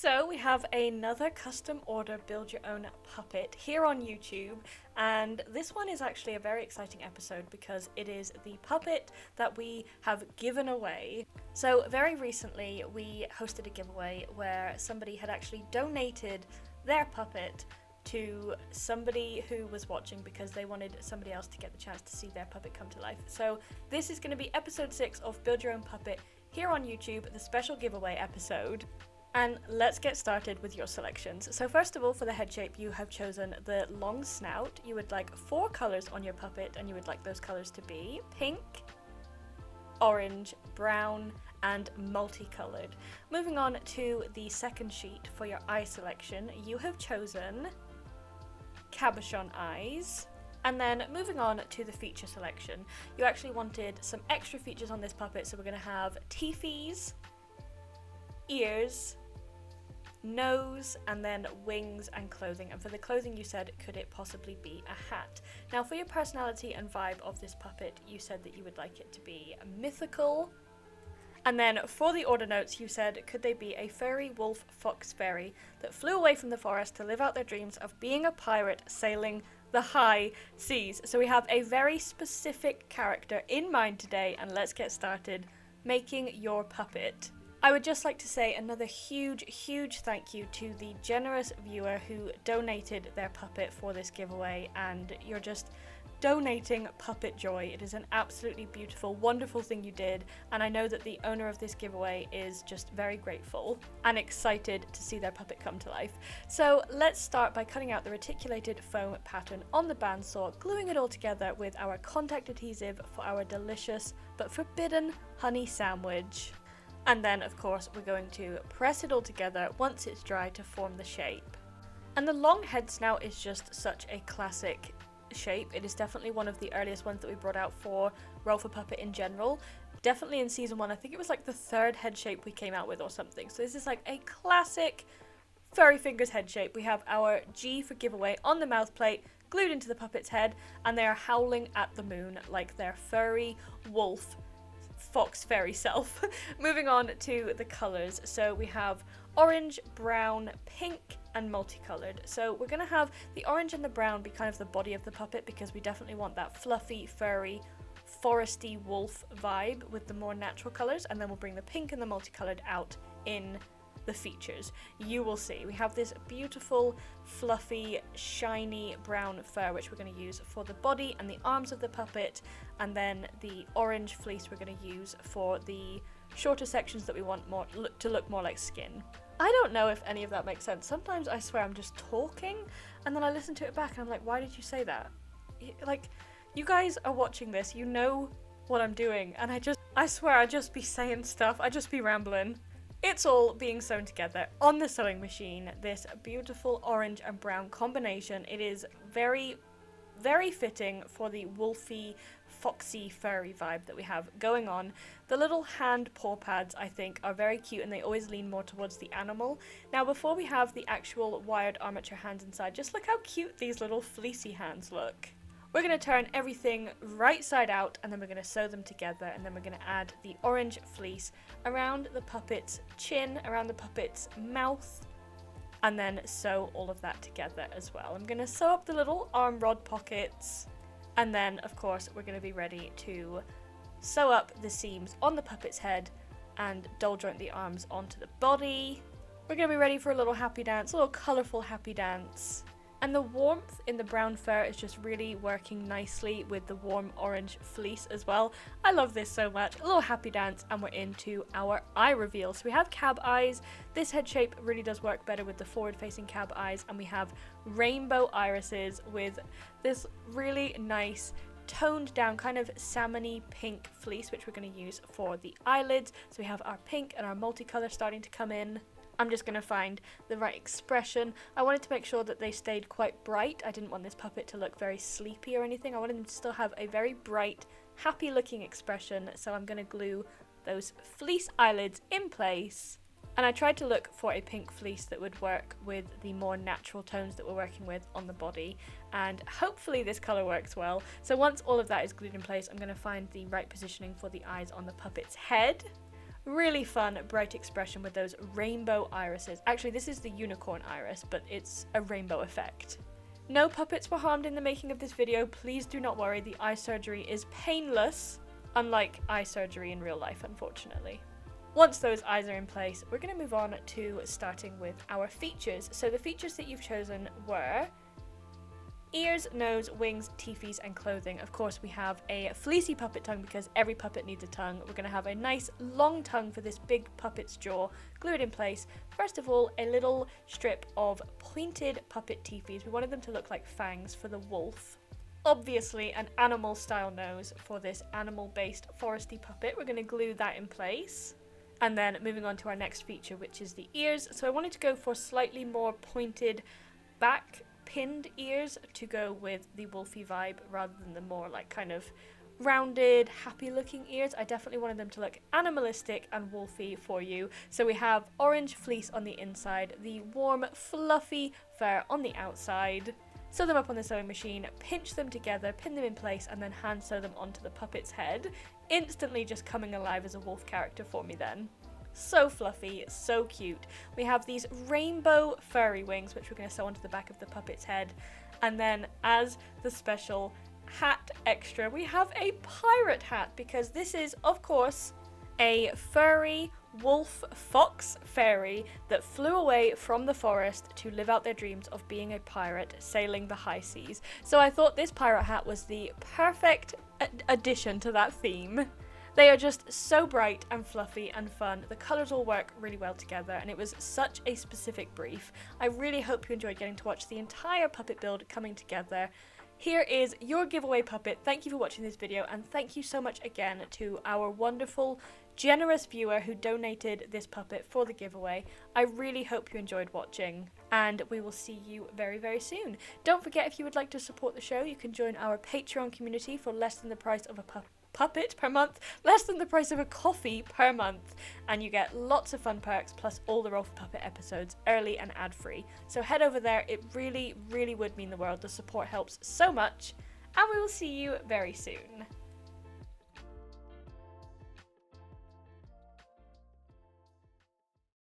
So we have another custom order build your own puppet here on YouTube, and this one is actually a very exciting episode because it is the puppet that we have given away. So very recently we hosted a giveaway where somebody had actually donated their puppet to somebody who was watching because they wanted somebody else to get the chance to see their puppet come to life. So this is going to be episode 6 of Build Your Own Puppet here on YouTube, the special giveaway episode. And let's get started with your selections. So first of all, for the head shape, you have chosen the long snout. You would like 4 colours on your puppet, and you would like those colours to be pink, orange, brown, and multicoloured. Moving on to the second sheet for your eye selection, you have chosen cabochon eyes. And then moving on to the feature selection, you actually wanted some extra features on this puppet, so we're going to have teethies, ears, nose, and then wings and clothing. And for the clothing, you said, could it possibly be a hat? Now for your personality and vibe of this puppet, you said that you would like it to be mythical. And then for the order notes, you said, could they be a furry wolf fox fairy that flew away from the forest to live out their dreams of being a pirate sailing the high seas? So we have a very specific character in mind today, and let's get started making your puppet. I would just like to say another huge thank you to the generous viewer who donated their puppet for this giveaway, and you're just donating puppet joy. It is an absolutely beautiful, wonderful thing you did, and I know that the owner of this giveaway is just very grateful and excited to see their puppet come to life. So let's start by cutting out the reticulated foam pattern on the bandsaw, gluing it all together with our contact adhesive for our delicious but forbidden honey sandwich. And then, of course, we're going to press it all together once it's dry to form the shape. And the long head snout is just such a classic shape. It is definitely one of the earliest ones that we brought out for Roll for Puppet in general. Definitely in season 1, I think it was like the 3rd head shape we came out with or something. So this is like a classic furry fingers head shape. We have our G for giveaway on the mouth plate, glued into the puppet's head, and they are howling at the moon like their furry wolf fox fairy self. Moving on to the colours, so we have orange, brown, pink, and multicolored. So we're going to have the orange and the brown be kind of the body of the puppet because we definitely want that fluffy, furry, foresty wolf vibe with the more natural colours, and then we'll bring the pink and the multicolored out in the features. You will see we have this beautiful, fluffy, shiny brown fur which we're going to use for the body and the arms of the puppet, and then the orange fleece we're going to use for the shorter sections that we want to look more like skin. I don't know if any of that makes sense. Sometimes I swear I'm just talking and then I listen to it back and I'm like, why did you say that? Like, you guys are watching this, you know what I'm doing, and I swear I just be saying stuff, I just be rambling. It's all being sewn together on the sewing machine, this beautiful orange and brown combination. It is very fitting for the wolfy, foxy, furry vibe that we have going on. The little hand paw pads, I think, are very cute, and they always lean more towards the animal. Now, before we have the actual wired armature hands inside, just look how cute these little fleecy hands look. We're going to turn everything right side out, and then we're going to sew them together, and then we're going to add the orange fleece around the puppet's chin, around the puppet's mouth, and then sew all of that together as well. I'm going to sew up the little arm rod pockets, and then of course we're going to be ready to sew up the seams on the puppet's head and doll joint the arms onto the body. We're going to be ready for a little happy dance, a little colourful happy dance. And the warmth in the brown fur is just really working nicely with the warm orange fleece as well. I love this so much. A little happy dance, and we're into our eye reveal. So we have cab eyes. This head shape really does work better with the forward-facing cab eyes, and we have rainbow irises with this really nice toned down kind of salmony pink fleece, which we're going to use for the eyelids. So we have our pink and our multicolor starting to come in. I'm just going to find the right expression. I wanted to make sure that they stayed quite bright. I didn't want this puppet to look very sleepy or anything. I wanted them to still have a very bright, happy looking expression. So I'm going to glue those fleece eyelids in place. And I tried to look for a pink fleece that would work with the more natural tones that we're working with on the body. And hopefully this colour works well. So once all of that is glued in place, I'm going to find the right positioning for the eyes on the puppet's head. Really fun, bright expression with those rainbow irises. Actually, this is the unicorn iris, but it's a rainbow effect. No puppets were harmed in the making of this video. Please do not worry, the eye surgery is painless, unlike eye surgery in real life, unfortunately. Once those eyes are in place, we're going to move on to starting with our features. So the features that you've chosen were ears, nose, wings, teethies, and clothing. Of course, we have a fleecy puppet tongue because every puppet needs a tongue. We're going to have a nice long tongue for this big puppet's jaw, glue it in place. First of all, a little strip of pointed puppet teethies. We wanted them to look like fangs for the wolf. Obviously, an animal style nose for this animal-based foresty puppet. We're going to glue that in place. And then moving on to our next feature, which is the ears. So I wanted to go for slightly more pointed back pinned ears to go with the wolfy vibe rather than the more like kind of rounded, happy looking ears. I definitely wanted them to look animalistic and wolfy for you. So we have orange fleece on the inside, the warm, fluffy fur on the outside. Sew them up on the sewing machine, pinch them together, pin them in place, and then hand sew them onto the puppet's head. Instantly just coming alive as a wolf character for me then. So fluffy, so cute. We have these rainbow furry wings, which we're going to sew onto the back of the puppet's head. And then as the special hat extra, we have a pirate hat, because this is, of course, a furry wolf fox fairy that flew away from the forest to live out their dreams of being a pirate sailing the high seas. So I thought this pirate hat was the perfect addition to that theme. They are just so bright and fluffy and fun. The colours all work really well together, and it was such a specific brief. I really hope you enjoyed getting to watch the entire puppet build coming together. Here is your giveaway puppet. Thank you for watching this video, and thank you so much again to our wonderful, generous viewer who donated this puppet for the giveaway. I really hope you enjoyed watching, and we will see you very, very soon. Don't forget, if you would like to support the show, you can join our Patreon community for less than the price of a puppet per month, less than the price of a coffee per month, and you get lots of fun perks plus all the Roll for Puppet episodes early and ad-free. So head over there, it really, really would mean the world. The support helps so much, and we will see you very soon.